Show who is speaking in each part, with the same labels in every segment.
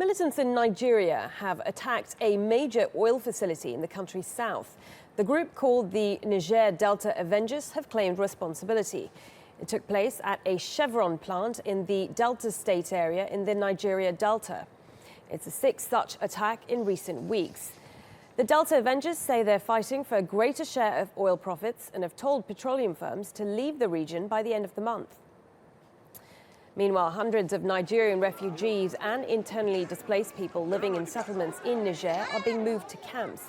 Speaker 1: Militants in Nigeria have attacked a major oil facility in the country's south. The group, called the Niger Delta Avengers, have claimed responsibility. It took place at a Chevron plant in the Delta State area in the Nigeria Delta. It's the sixth such attack in recent weeks. The Delta Avengers say they're fighting for a greater share of oil profits and have told petroleum firms to leave the region by the end of the month. Meanwhile, hundreds of Nigerian refugees and internally displaced people living in settlements in Niger are being moved to camps.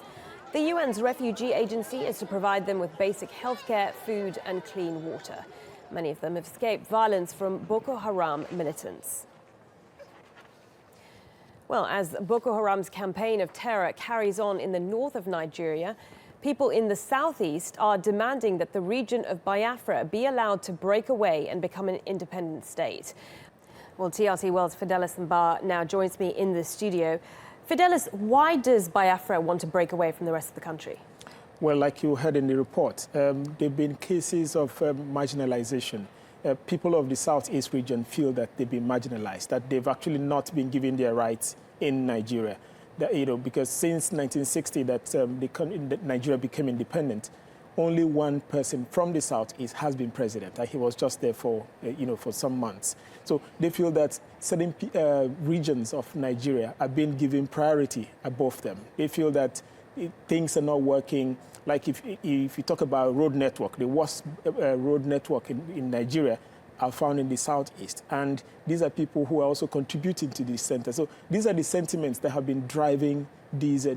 Speaker 1: The UN's refugee agency is to provide them with basic healthcare, food and clean water. Many of them have escaped violence from Boko Haram militants. Well, as Boko Haram's campaign of terror carries on in the north of Nigeria, people in the southeast are demanding that the region of Biafra be allowed to break away and become an independent state. Well, TRT World's Fidelis Mbah now joins me in the studio. Fidelis, why does Biafra want to break away from the rest of the country?
Speaker 2: Well, like you heard in the report, there have been cases of marginalization. People of the southeast region feel that they've been marginalized, that they've actually not been given their rights in Nigeria. Because since 1960 that Nigeria became independent, only one person from the southeast has been president. He was just there for some months. So they feel that certain regions of Nigeria are being given priority above them. They feel that things are not working. Like if you talk about road network, the worst road network in Nigeria are found in the southeast. And these are people who are also contributing to this center. So these are the sentiments that have been driving these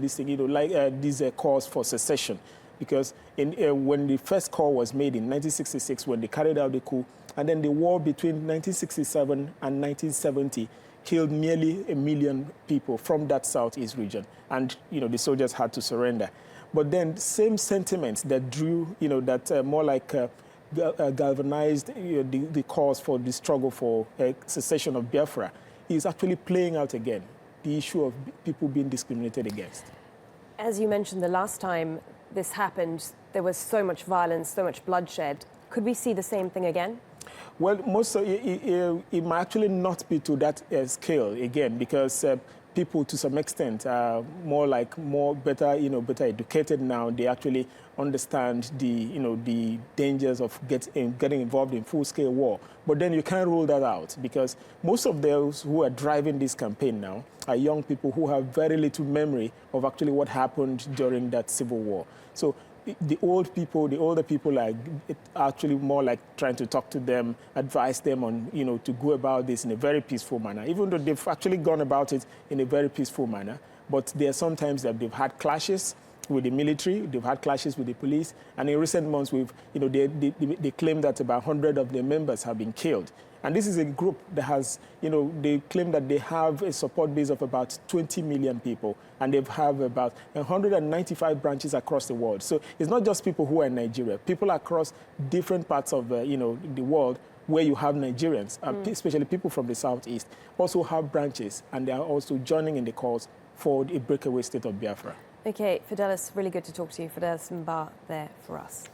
Speaker 2: calls for secession. Because when the first call was made in 1966, when they carried out the coup, and then the war between 1967 and 1970 killed nearly 1 million people from that southeast region. And, the soldiers had to surrender. But then same sentiments that drew, more like galvanized the cause for the struggle for secession of Biafra is actually playing out again, the issue of people being discriminated against.
Speaker 1: As you mentioned, the last time this happened, there was so much violence, so much bloodshed. Could we see the same thing again?
Speaker 2: Well, it might actually not be to that scale again, because people, to some extent, are better educated now. They actually understand the dangers of getting involved in full-scale war. But then you can't rule that out, because most of those who are driving this campaign now are young people who have very little memory of actually what happened during that civil war. So the older people are actually more like trying to talk to them, advise them on, to go about this in a very peaceful manner, even though they've actually gone about it in a very peaceful manner. But there are sometimes that they've had clashes with the military, they've had clashes with the police, and in recent months, they claim that about 100 of their members have been killed. And this is a group that has, they claim that they have a support base of about 20 million people, and they have about 195 branches across the world. So it's not just people who are in Nigeria. People across different parts of, the world where you have Nigerians, especially people from the southeast, also have branches, and they are also joining in the cause for a breakaway state of Biafra.
Speaker 1: Okay, Fidelis, really good to talk to you. Fidelis Mbah there for us.